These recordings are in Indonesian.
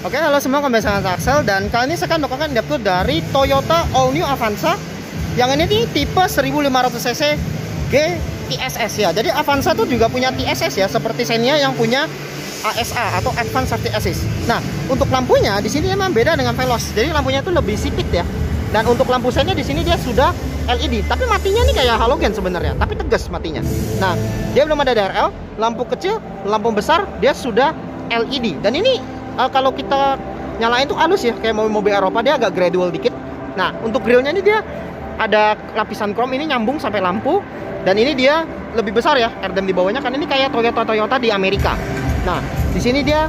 Oke, halo semua, kembali sama Axel. Dan kali ini saya akan membawakan dapur dari Toyota All New Avanza. Yang ini nih tipe 1500cc GTSS ya. Jadi Avanza tuh juga punya TSS ya, seperti Xenia yang punya ASA atau Advanced Safety Assist. Nah, untuk lampunya di sini memang beda dengan Veloz. Jadi lampunya itu lebih sipit ya. Dan untuk lampu sennya di sini dia sudah LED, tapi matinya nih kayak halogen sebenarnya, tapi tegas matinya. Nah, dia belum ada DRL, lampu kecil, lampu besar dia sudah LED. Dan ini kalau kita nyalain tuh halus ya, kayak mobil-mobil Eropa, dia agak gradual dikit. Nah, untuk grillnya ini dia ada lapisan chrome ini nyambung sampai lampu. Dan ini dia lebih besar ya, airdam di bawahnya, kan ini kayak Toyota di Amerika. Nah, di sini dia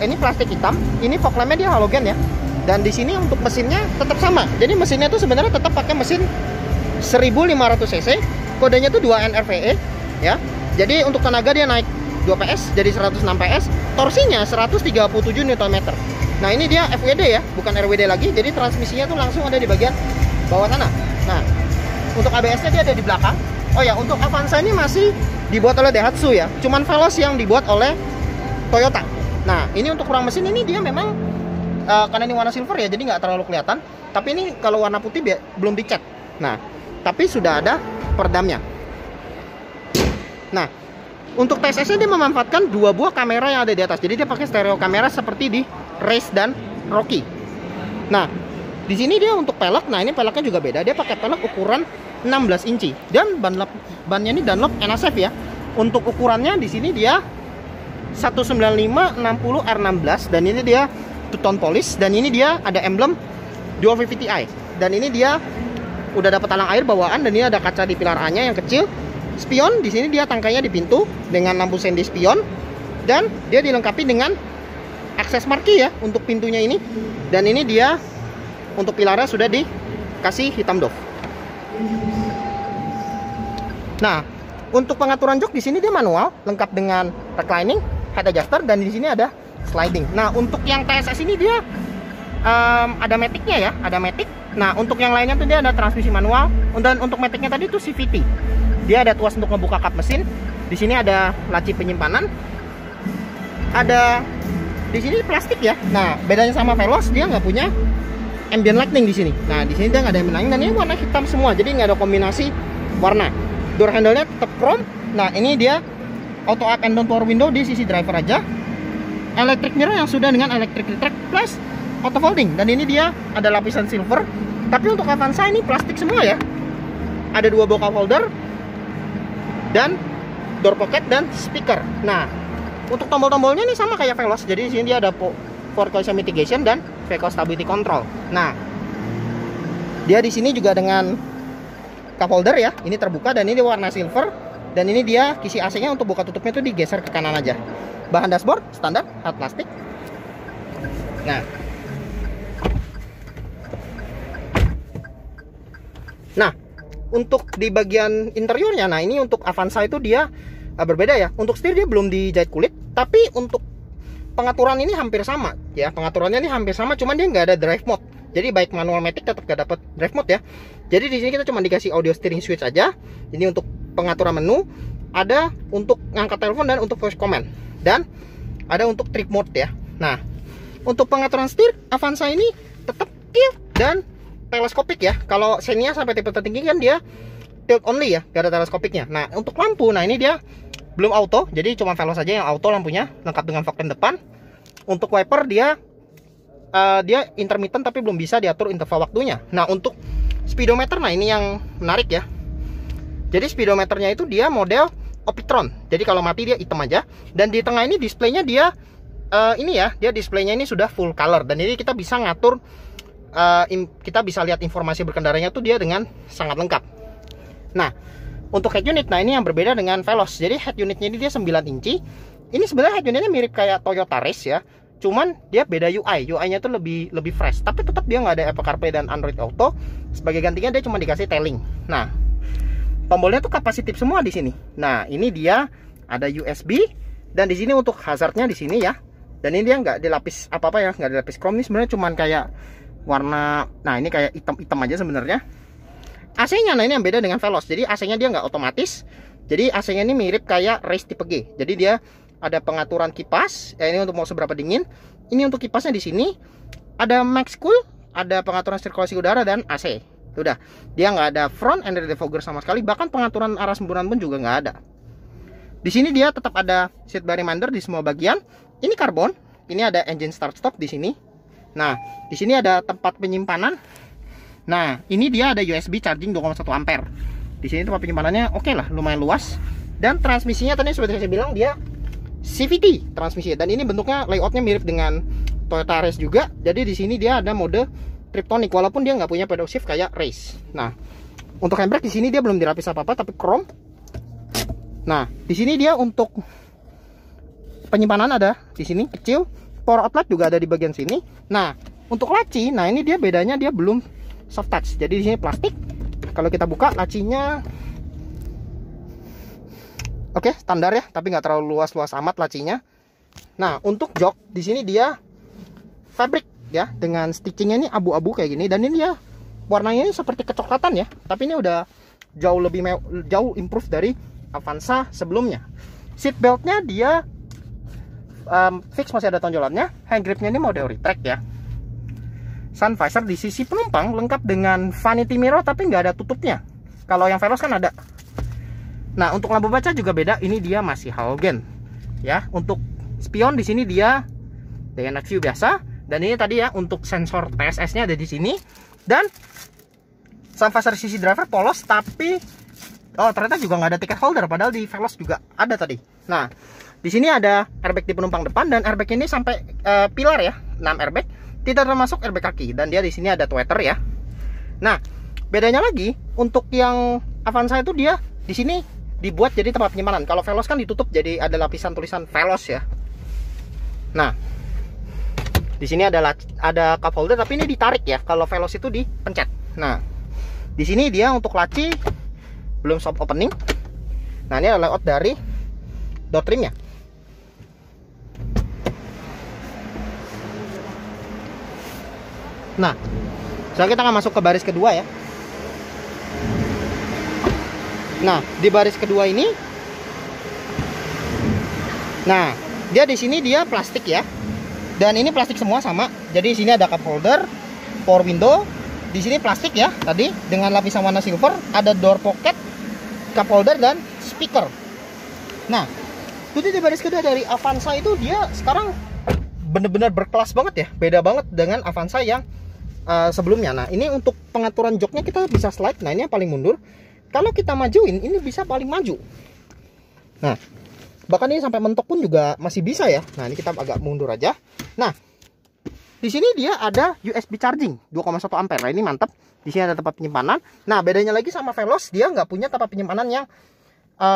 ini plastik hitam, ini fog lampnya dia halogen ya. Dan di sini untuk mesinnya tetap sama. Jadi mesinnya tuh sebenarnya tetap pakai mesin 1500cc, kodenya tuh 2NRVE ya. Jadi untuk tenaga dia naik 2 PS jadi 106 PS, torsinya 137 Nm. Nah, ini dia FWD ya, bukan RWD lagi. Jadi transmisinya tuh langsung ada di bagian bawah sana. Nah, untuk ABS-nya dia ada di belakang. Oh ya, untuk Avanza ini masih dibuat oleh Daihatsu ya. Cuman Veloz yang dibuat oleh Toyota. Nah, ini untuk ruang mesin ini dia memang karena ini warna silver ya, jadi nggak terlalu kelihatan. Tapi ini kalau warna putih belum dicat. Nah, tapi sudah ada peredamnya. Nah, untuk TSS-nya dia memanfaatkan dua buah kamera yang ada di atas. Jadi dia pakai stereo kamera seperti di Race dan Rocky. Nah, di sini dia untuk pelek. Nah, ini peleknya juga beda. Dia pakai pelek ukuran 16 inci. Dan bannya ini Dunlop NSF ya. Untuk ukurannya di sini dia 195/60 R16 dan ini dia two-tone polish, dan ini dia ada emblem Dual VVT-i. Dan ini dia udah dapat talang air bawaan, dan ini ada kaca di pilar A-nya yang kecil. Spion di sini dia tangkainya di pintu dengan lampu sendi spion, dan dia dilengkapi dengan akses marquee ya untuk pintunya ini. Dan ini dia untuk pilarnya sudah dikasih hitam doff. Nah, untuk pengaturan jok di sini dia manual, lengkap dengan reclining, head adjuster, dan di sini ada sliding. Nah, untuk yang TSS ini dia ada matic-nya ya, ada matic. Nah, untuk yang lainnya tuh dia ada transmisi manual, dan untuk matic-nya tadi tuh CVT. Dia ada tuas untuk ngebuka kap mesin. Di sini ada laci penyimpanan. Ada di sini plastik ya. Nah, bedanya sama Veloz, dia nggak punya ambient lighting di sini. Nah, di sini dia nggak ada ambient lighting, dan ini warna hitam semua, jadi nggak ada kombinasi warna. Door handle-nya tetap chrome. Nah, ini dia auto up and down power window di sisi driver aja. Electric mirror yang sudah dengan electric retract plus auto folding, dan ini dia ada lapisan silver. Tapi untuk Avanza ini plastik semua ya. Ada dua boka holder dan door pocket dan speaker. Nah, untuk tombol-tombolnya ini sama kayak Veloz. Jadi di sini dia ada for collision mitigation dan vehicle stability control. Nah, dia di sini juga dengan cup holder ya. Ini terbuka dan ini warna silver. Dan ini dia kisi AC-nya untuk buka tutupnya itu digeser ke kanan aja. Bahan dashboard standar hard plastik. Nah, untuk di bagian interiornya, nah ini untuk Avanza itu dia berbeda ya. Untuk setir dia belum dijahit kulit, tapi untuk pengaturan ini hampir sama ya. Pengaturannya ini hampir sama, cuman dia nggak ada drive mode. Jadi baik manual matic tetap nggak dapat drive mode ya. Jadi di sini kita cuma dikasih audio steering switch aja. Ini untuk pengaturan menu, ada untuk ngangkat telepon dan untuk voice command, dan ada untuk trip mode ya. Nah, untuk pengaturan setir Avanza ini tetap tilt dan teleskopik ya. Kalau Xenia sampai tipe tertinggi kan dia tilt only ya, gak ada teleskopiknya. Nah, untuk lampu, nah ini dia belum auto, jadi cuma Veloz saja yang auto lampunya, lengkap dengan fog lamp depan. Untuk wiper dia intermittent tapi belum bisa diatur interval waktunya. Nah, untuk speedometer, nah ini yang menarik ya. Jadi speedometernya itu dia model Optron. Jadi kalau mati dia hitam aja. Dan di tengah ini displaynya dia ini ya, dia displaynya ini sudah full color. Dan ini kita bisa ngatur, kita bisa lihat informasi berkendaranya tuh dia dengan sangat lengkap. Nah, untuk head unit, nah ini yang berbeda dengan Veloz. Jadi head unitnya ini dia 9 inci. Ini sebenarnya head unitnya mirip kayak Toyota Race ya. Cuman dia beda UI. UI-nya tuh lebih fresh. Tapi tetap dia nggak ada Apple CarPlay dan Android Auto. Sebagai gantinya dia cuma dikasih tailing. Nah, tombolnya tuh kapasitif semua di sini. Nah, ini dia ada USB, dan di sini untuk hazardnya di sini ya. Dan ini dia nggak dilapis apa-apa ya, nggak dilapis chrome. Ini sebenarnya cuman kayak warna, nah ini kayak hitam-hitam aja sebenarnya. AC-nya, nah ini yang beda dengan Veloz. Jadi AC-nya dia nggak otomatis. Jadi AC-nya ini mirip kayak Race tipe G. Jadi dia ada pengaturan kipas. Ini untuk mau seberapa dingin. Ini untuk kipasnya di sini. Ada max cool, ada pengaturan sirkulasi udara dan AC. Udah, dia nggak ada front and rear defogger sama sekali. Bahkan pengaturan arah semburan pun juga nggak ada. Di sini dia tetap ada seat bar reminder di semua bagian. Ini karbon. Ini ada engine start stop di sini. Nah, di sini ada tempat penyimpanan. Nah, ini dia ada USB charging 2,1 ampere. Di sini tempat penyimpanannya oke lah, lumayan luas. Dan transmisinya tadi seperti saya bilang dia CVT transmisi. Dan ini bentuknya layoutnya mirip dengan Toyota Race juga. Jadi di sini dia ada mode Triptonic walaupun dia nggak punya pedal shift kayak Race. Nah, untuk handbrake di sini dia belum dirapis apa-apa tapi chrome. Nah, di sini dia untuk penyimpanan ada di sini kecil, power outlet juga ada di bagian sini. Nah, untuk laci, nah ini dia bedanya dia belum soft touch. Jadi di sini plastik. Kalau kita buka lacinya, oke, standar ya, tapi nggak terlalu luas-luas amat lacinya. Nah, untuk jok di sini dia fabric ya, dengan stitchingnya ini abu-abu kayak gini. Dan ini ya warnanya ini seperti kecoklatan ya, tapi ini udah jauh improve dari Avanza sebelumnya. Seat beltnya dia fix masih ada tonjolannya. Hand gripnya ini mode retract ya. Sun visor di sisi penumpang lengkap dengan vanity mirror tapi nggak ada tutupnya. Kalau yang Veloz kan ada. Nah, untuk lampu baca juga beda. Ini dia masih halogen ya. Untuk spion di sini dia dengan night view biasa. Dan ini tadi ya untuk sensor TSS-nya ada di sini. Dan sun visor sisi driver polos tapi ternyata juga nggak ada ticket holder. Padahal di Veloz juga ada tadi. Nah, di sini ada airbag di penumpang depan dan airbag ini sampai pilar ya, 6 airbag, tidak termasuk airbag kaki. Dan dia di sini ada tweeter ya. Nah, bedanya lagi untuk yang Avanza itu dia di sini dibuat jadi tempat penyimpanan. Kalau Veloz kan ditutup jadi ada lapisan tulisan Veloz ya. Nah, di sini ada cup holder tapi ini ditarik ya. Kalau Veloz itu dipencet. Nah, di sini dia untuk laci belum soft opening. Nah, ini adalah layout dari door trimnya. Nah, sekarang kita akan masuk ke baris kedua ya. Nah, di baris kedua ini, nah dia di sini dia plastik ya, dan ini plastik semua sama. Jadi di sini ada cup holder, power window, di sini plastik ya tadi dengan lapisan warna silver, ada door pocket, cup holder dan speaker. Nah, jadi di baris kedua dari Avanza itu dia sekarang bener-bener berkelas banget ya, beda banget dengan Avanza yang sebelumnya. Nah, ini untuk pengaturan joknya kita bisa slide. Nah, ini yang paling mundur. Kalau kita majuin, ini bisa paling maju. Nah, bahkan ini sampai mentok pun juga masih bisa ya. Nah, ini kita agak mundur aja. Nah, di sini dia ada USB charging 2,1 ampere. Nah, ini mantap. Di sini ada tempat penyimpanan. Nah, bedanya lagi sama Veloz, dia nggak punya tempat penyimpanan yang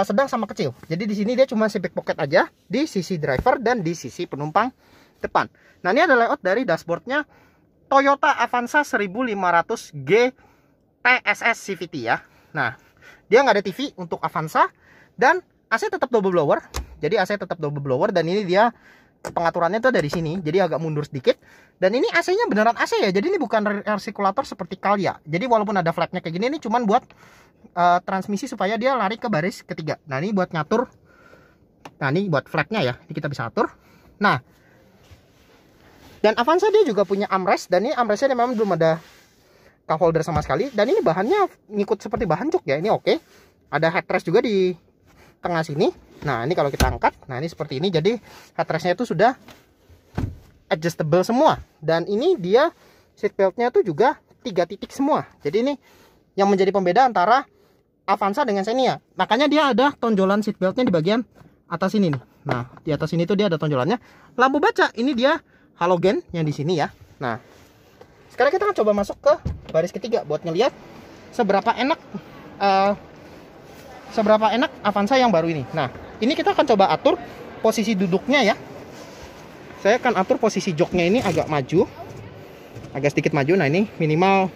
sedang sama kecil. Jadi di sini dia cuma zip pocket aja di sisi driver dan di sisi penumpang depan. Nah, ini ada layout dari dashboardnya Toyota Avanza 1500G TSS CVT ya. Nah, dia nggak ada TV untuk Avanza dan AC tetap double blower. Jadi AC tetap double blower dan ini dia pengaturannya tuh dari sini. Jadi agak mundur sedikit. Dan ini AC-nya beneran AC ya. Jadi ini bukan air circulator seperti Calya. Jadi walaupun ada flapnya kayak gini, ini cuman buat transmisi supaya dia lari ke baris ketiga. Nah, ini buat ngatur. Nah, ini buat flapnya ya. Ini kita bisa atur. Nah, dan Avanza dia juga punya armrest. Dan ini armrestnya memang belum ada cup holder sama sekali. Dan ini bahannya ngikut seperti bahan jok ya. Ini oke. Ada headrest juga di tengah sini. Nah, ini kalau kita angkat. Nah, ini seperti ini. Jadi headrestnya itu sudah adjustable semua. Dan ini dia seatbeltnya itu juga 3 titik semua. Jadi ini yang menjadi pembeda antara Avanza dengan Xenia. Makanya dia ada tonjolan seatbeltnya di bagian atas ini nih. Nah, di atas ini tuh dia ada tonjolannya. Lampu baca ini dia halogen yang di sini ya. Nah, sekarang kita akan coba masuk ke baris ketiga buat ngeliat seberapa enak Avanza yang baru ini. Nah, ini kita akan coba atur posisi duduknya ya. Saya akan atur posisi joknya ini agak maju, agak sedikit maju. Nah, ini minimal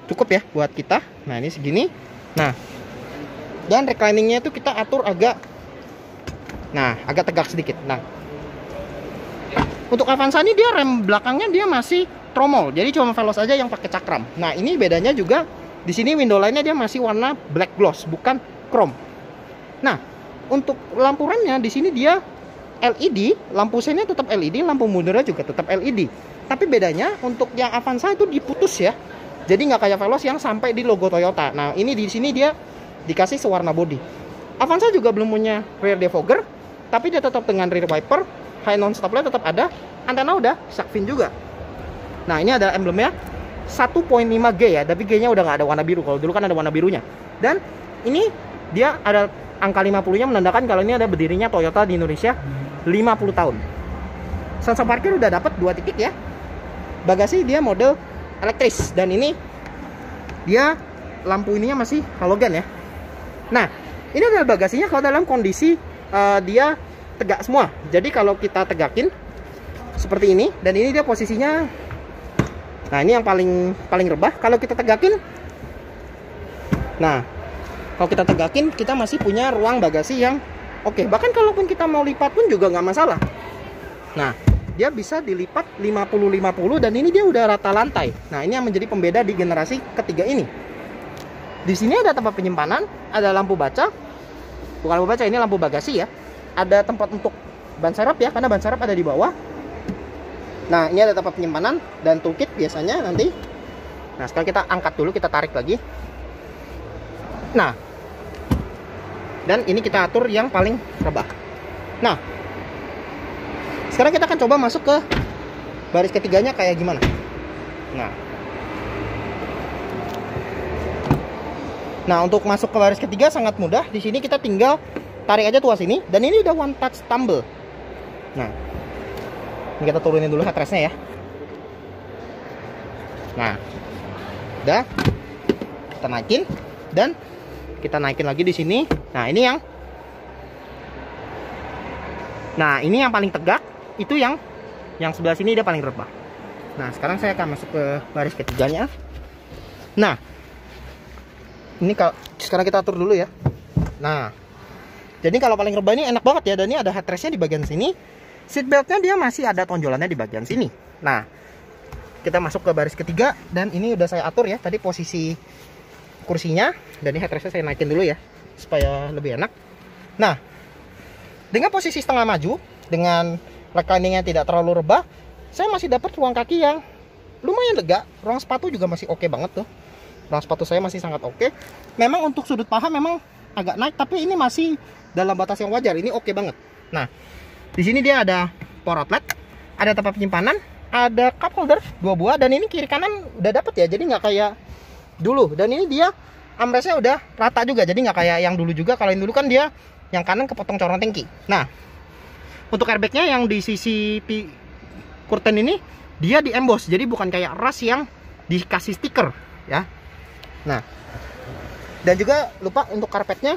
cukup ya buat kita. Nah, ini segini. Nah, dan recliningnya itu kita atur agak tegak sedikit. Nah, untuk Avanza ini dia rem belakangnya dia masih tromol. Jadi cuma Veloz aja yang pakai cakram. Nah, ini bedanya juga di sini window line-nya dia masih warna black gloss, bukan chrome. Nah, untuk lampu remnya di sini dia LED, lampu sennya tetap LED, lampu mundurnya juga tetap LED. Tapi bedanya untuk yang Avanza itu diputus ya. Jadi nggak kayak Veloz yang sampai di logo Toyota. Nah, ini di sini dia dikasih sewarna body. Avanza juga belum punya rear defogger, tapi dia tetap dengan rear wiper, high non stop light tetap ada, antena udah shark fin juga. Nah, ini ada emblemnya 1.5G ya, tapi G-nya udah nggak ada warna biru. Kalau dulu kan ada warna birunya. Dan ini dia ada angka 50-nya menandakan kalau ini ada berdirinya Toyota di Indonesia 50 tahun. Sensor parkir udah dapat 2 titik ya. Bagasi dia model elektris dan ini dia lampu ininya masih halogen ya. Nah, ini adalah bagasinya kalau dalam kondisi dia tegak semua. Jadi kalau kita tegakin seperti ini dan ini dia posisinya, nah ini yang paling rebah. Kalau kita tegakin, nah kalau kita tegakin kita masih punya ruang bagasi yang oke. Bahkan kalaupun kita mau lipat pun juga nggak masalah. Nah, dia bisa dilipat 50-50 dan ini dia udah rata lantai. Nah, ini yang menjadi pembeda di generasi ketiga ini. Di sini ada tempat penyimpanan, ada lampu baca. Bukan lampu baca, ini lampu bagasi ya. Ada tempat untuk ban serep ya, karena ban serep ada di bawah. Nah, ini ada tempat penyimpanan dan toolkit biasanya nanti. Nah, sekarang kita angkat dulu, kita tarik lagi. Nah, dan ini kita atur yang paling rebah. Nah, sekarang kita akan coba masuk ke baris ketiganya kayak gimana. Nah, untuk masuk ke baris ketiga sangat mudah. Di sini kita tinggal tarik aja tuas ini dan ini udah one touch tumble. Nah, ini kita turunin dulu headrestnya ya. Nah, udah kita naikin dan kita naikin lagi di sini. Nah, ini yang paling tegak, itu yang sebelah sini dia paling rebah. Nah, sekarang saya akan masuk ke baris ketiganya. Nah, ini kalau sekarang kita atur dulu ya. Nah, jadi kalau paling rebah ini enak banget ya. Dan ini ada headrestnya di bagian sini. Seatbeltnya dia masih ada tonjolannya di bagian sini. Nah, kita masuk ke baris ketiga dan ini udah saya atur ya. Tadi posisi kursinya dan ini headrestnya saya naikin dulu ya supaya lebih enak. Nah, dengan posisi setengah maju dengan recliningnya tidak terlalu rebah, saya masih dapat ruang kaki yang lumayan lega. Ruang sepatu juga masih oke banget tuh. Ruang sepatu saya masih sangat oke. Memang untuk sudut paha memang agak naik, tapi ini masih dalam batas yang wajar. Ini oke banget. Nah, di sini dia ada power outlet, ada tempat penyimpanan, ada cup holder 2 buah dan ini kiri kanan udah dapet ya. Jadi nggak kayak dulu. Dan ini dia armrestnya udah rata juga. Jadi nggak kayak yang dulu juga. Kalau yang dulu kan dia yang kanan kepotong corong tangki. Nah, untuk airbagnya yang di sisi curtain ini dia di emboss. Jadi bukan kayak ras yang dikasih stiker ya. Nah, dan juga lupa untuk karpetnya.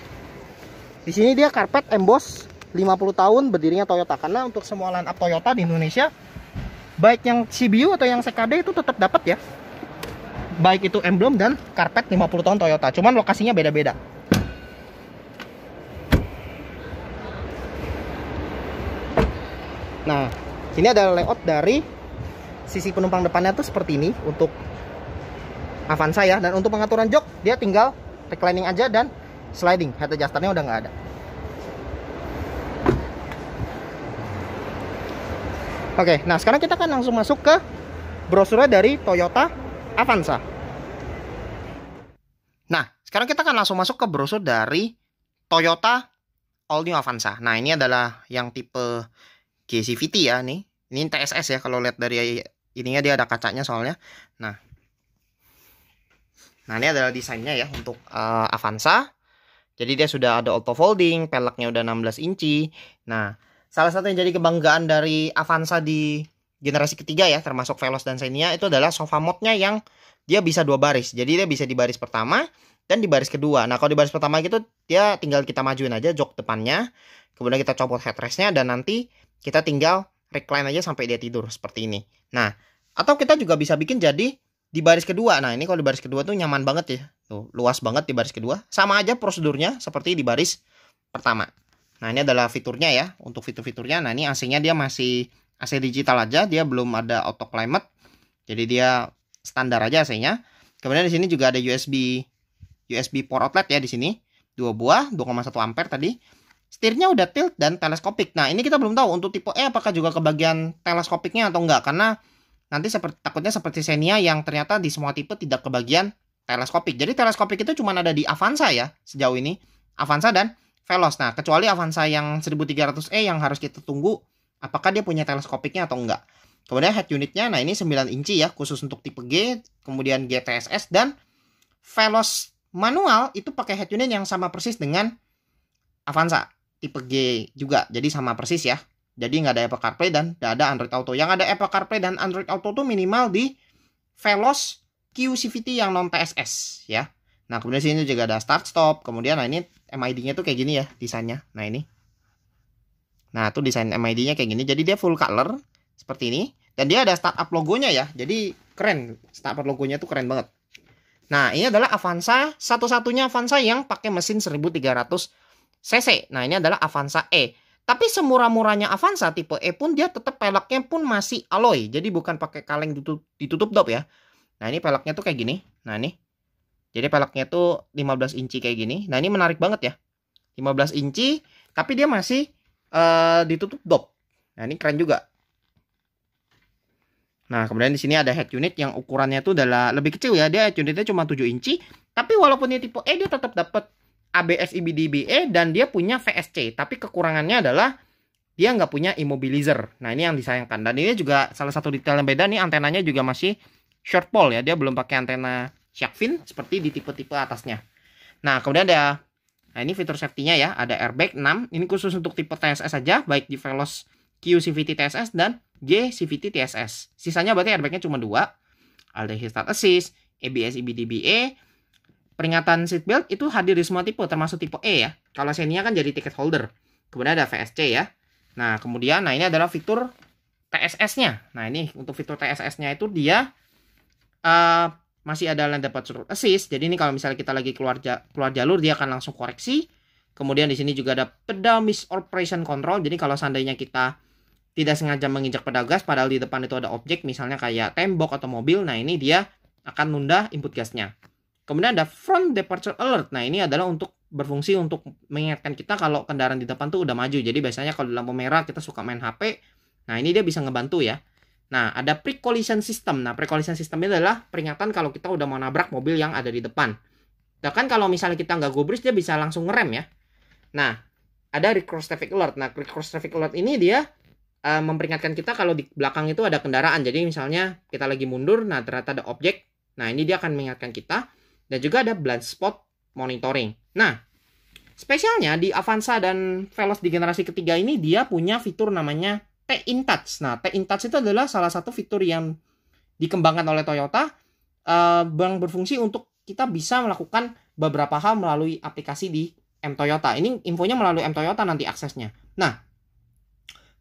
Di sini dia karpet emboss 50 tahun berdirinya Toyota. Karena untuk semua line up Toyota di Indonesia, baik yang CBU atau yang CKD itu tetap dapat ya. Baik itu emblem dan karpet 50 tahun Toyota. Cuman lokasinya beda-beda. Nah, ini ada layout dari sisi penumpang depannya tuh seperti ini untuk Avanza ya. Dan untuk pengaturan jok dia tinggal reclining aja dan sliding. Head adjusternya udah nggak ada. Oke, nah sekarang kita akan langsung masuk ke brosurnya dari Toyota Avanza. Nah, sekarang kita akan langsung masuk ke brosur dari Toyota All New Avanza. Nah, ini adalah yang tipe GCVT ya nih. Ini TSS ya, kalau lihat dari ininya dia ada kacanya soalnya. Nah, ini adalah desainnya ya untuk Avanza. Jadi dia sudah ada auto folding, peleknya udah 16 inci. Nah, salah satu yang jadi kebanggaan dari Avanza di generasi ketiga ya, termasuk Veloz dan Xenia, itu adalah sofa mode-nya yang dia bisa 2 baris. Jadi dia bisa di baris pertama dan di baris kedua. Nah, kalau di baris pertama gitu dia tinggal kita majuin aja jok depannya, kemudian kita copot headrestnya dan nanti kita tinggal recline aja sampai dia tidur seperti ini. Nah, atau kita juga bisa bikin jadi di baris kedua. Nah, ini kalau di baris kedua tuh nyaman banget ya. Tuh, luas banget di baris kedua. Sama aja prosedurnya seperti di baris pertama. Nah, ini adalah fiturnya ya. Untuk fitur-fiturnya, nah ini AC-nya dia masih AC digital aja, dia belum ada auto climate. Jadi dia standar aja AC-nya. Kemudian di sini juga ada USB port outlet ya di sini. 2 buah, 2,1 ampere tadi. Setirnya udah tilt dan teleskopik. Nah, ini kita belum tahu untuk tipe E apakah juga kebagian teleskopiknya atau enggak, karena nanti takutnya seperti Xenia yang ternyata di semua tipe tidak kebagian teleskopik. Jadi teleskopik itu cuma ada di Avanza ya sejauh ini, Avanza dan Veloz. Nah, kecuali Avanza yang 1300E yang harus kita tunggu apakah dia punya teleskopiknya atau enggak. Kemudian head unitnya, nah ini 9 inci ya, khusus untuk tipe G, kemudian GTSS, dan Veloz manual itu pakai head unit yang sama persis dengan Avanza tipe G juga, jadi sama persis ya. Jadi nggak ada Apple CarPlay dan nggak ada Android Auto. Yang ada Apple CarPlay dan Android Auto tuh minimal di Veloz Q-CVT yang non TSS ya. Nah, kemudian sini juga ada start stop. Kemudian nah ini MID-nya tuh kayak gini ya desainnya. Nah, ini. Nah, tuh desain MID-nya kayak gini. Jadi dia full color seperti ini dan dia ada startup logonya ya. Jadi keren. Startup logonya tuh keren banget. Nah, ini adalah Avanza, satu-satunya Avanza yang pakai mesin 1300 cc. Nah, ini adalah Avanza E. Tapi semurah-murahnya Avanza tipe E pun dia tetap peleknya pun masih alloy. Jadi bukan pakai kaleng ditutup dop ya. Nah, ini peleknya tuh kayak gini. Nah, ini. Jadi peleknya tuh 15 inci kayak gini. Nah, ini menarik banget ya. 15 inci, tapi dia masih ditutup dop. Nah, ini keren juga. Nah, kemudian di sini ada head unit yang ukurannya tuh adalah lebih kecil ya. Dia head unitnya cuma 7 inci. Tapi walaupun ini tipe E, dia tetap dapat ABS EBD-BE dan dia punya VSC. Tapi kekurangannya adalah dia nggak punya immobilizer. Nah, ini yang disayangkan. Dan ini juga salah satu detail yang beda nih, antenanya juga masih short pole ya. Dia belum pakai antena shark fin seperti di tipe-tipe atasnya. Nah, kemudian ada, nah ini fitur safety-nya ya. Ada airbag 6. Ini khusus untuk tipe TSS saja, baik di Veloz Q-CVT TSS dan G-CVT TSS. Sisanya berarti airbagnya cuma 2. Ada start assist, ABS EBD-BE. Peringatan seatbelt itu hadir di semua tipe, termasuk tipe E ya. Kalau Xenia kan jadi ticket holder. Kemudian ada VSC ya. Nah, kemudian, nah ini adalah fitur TSS-nya. Nah, ini untuk fitur TSS-nya itu dia masih ada lane departure assist. Jadi ini kalau misalnya kita lagi keluar jalur, dia akan langsung koreksi. Kemudian di sini juga ada pedal misoperation control. Jadi kalau seandainya kita tidak sengaja menginjak pedal gas, padahal di depan itu ada objek, misalnya kayak tembok atau mobil, nah ini dia akan nunda input gasnya. Kemudian ada front departure alert. Nah, ini adalah untuk berfungsi untuk mengingatkan kita kalau kendaraan di depan tuh udah maju. Jadi biasanya kalau lampu merah kita suka main HP. Nah, ini dia bisa ngebantu ya. Nah, ada pre-collision system. Nah, pre-collision system ini adalah peringatan kalau kita udah mau nabrak mobil yang ada di depan. Bahkan kalau misalnya kita nggak gubris, dia bisa langsung ngerem ya. Nah, ada recross traffic alert. Nah, recross traffic alert ini dia memperingatkan kita kalau di belakang itu ada kendaraan. Jadi misalnya kita lagi mundur, nah ternyata ada objek. Nah, ini dia akan mengingatkan kita. Dan juga ada blind spot monitoring. Nah, spesialnya di Avanza dan Veloz di generasi ketiga ini dia punya fitur namanya T-InTouch. Nah, T-InTouch itu adalah salah satu fitur yang dikembangkan oleh Toyota yang berfungsi untuk kita bisa melakukan beberapa hal melalui aplikasi di M Toyota. Ini infonya melalui M Toyota nanti aksesnya. Nah,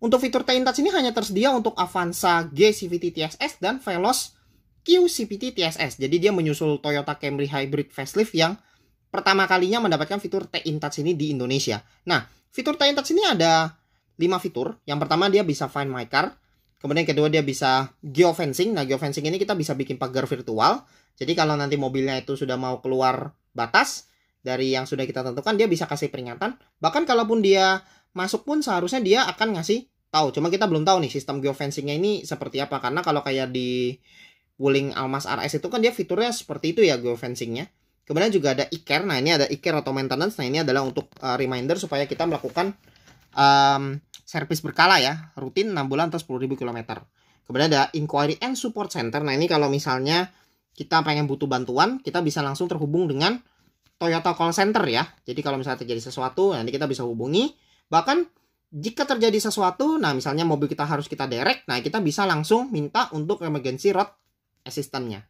untuk fitur T-InTouch ini hanya tersedia untuk Avanza G-CVT TSS dan Veloz Q-CVT TSS. Jadi dia menyusul Toyota Camry Hybrid Facelift yang pertama kalinya mendapatkan fitur T-InTouch ini di Indonesia. Nah, fitur T-InTouch ini ada 5 fitur. Yang pertama dia bisa Find My Car. Kemudian kedua dia bisa geofencing. Nah, geofencing ini kita bisa bikin pagar virtual. Jadi kalau nanti mobilnya itu sudah mau keluar batas dari yang sudah kita tentukan, dia bisa kasih peringatan. Bahkan kalaupun dia masuk pun seharusnya dia akan ngasih tahu. Cuma kita belum tahu nih sistem geofencingnya ini seperti apa. Karena kalau kayak di Wuling Almas RS itu kan dia fiturnya seperti itu ya, geofencingnya. Kemudian juga ada e-care. Nah, ini ada e-care auto maintenance. Nah, ini adalah untuk reminder supaya kita melakukan servis berkala ya, rutin 6 bulan atau 10.000 km. Kemudian ada inquiry and support center. Nah, ini kalau misalnya kita pengen butuh bantuan, kita bisa langsung terhubung dengan Toyota call center ya. Jadi kalau misalnya terjadi sesuatu, nanti kita bisa hubungi. Bahkan jika terjadi sesuatu, nah misalnya mobil kita harus kita derek, nah kita bisa langsung minta untuk emergency road asistennya.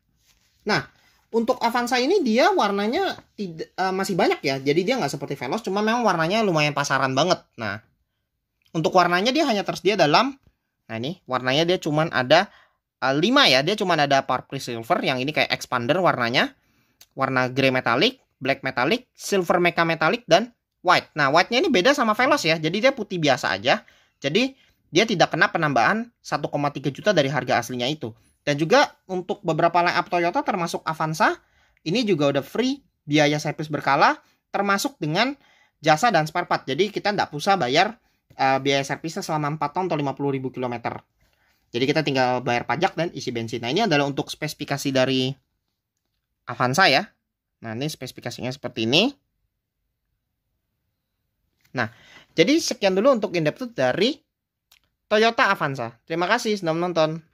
Nah, untuk Avanza ini dia warnanya masih banyak ya. Jadi dia nggak seperti Veloz, cuma memang warnanya lumayan pasaran banget. Nah, untuk warnanya dia hanya tersedia dalam, nah ini warnanya dia cuman ada 5 ya. Dia cuman ada purple silver, yang ini kayak expander warnanya. Warna grey metallic, black metallic, silver mecha metallic, dan white. Nah, white-nya ini beda sama Veloz ya. Jadi dia putih biasa aja. Jadi dia tidak kena penambahan 1,3 juta dari harga aslinya itu. Dan juga untuk beberapa line-up Toyota termasuk Avanza, ini juga udah free biaya servis berkala, termasuk dengan jasa dan spare part. Jadi kita nggak usah bayar biaya servisnya selama 4 tahun atau 50.000 km. Jadi kita tinggal bayar pajak dan isi bensin. Nah, ini adalah untuk spesifikasi dari Avanza ya. Nah, ini spesifikasinya seperti ini. Nah, jadi sekian dulu untuk in-depth dari Toyota Avanza. Terima kasih sudah menonton.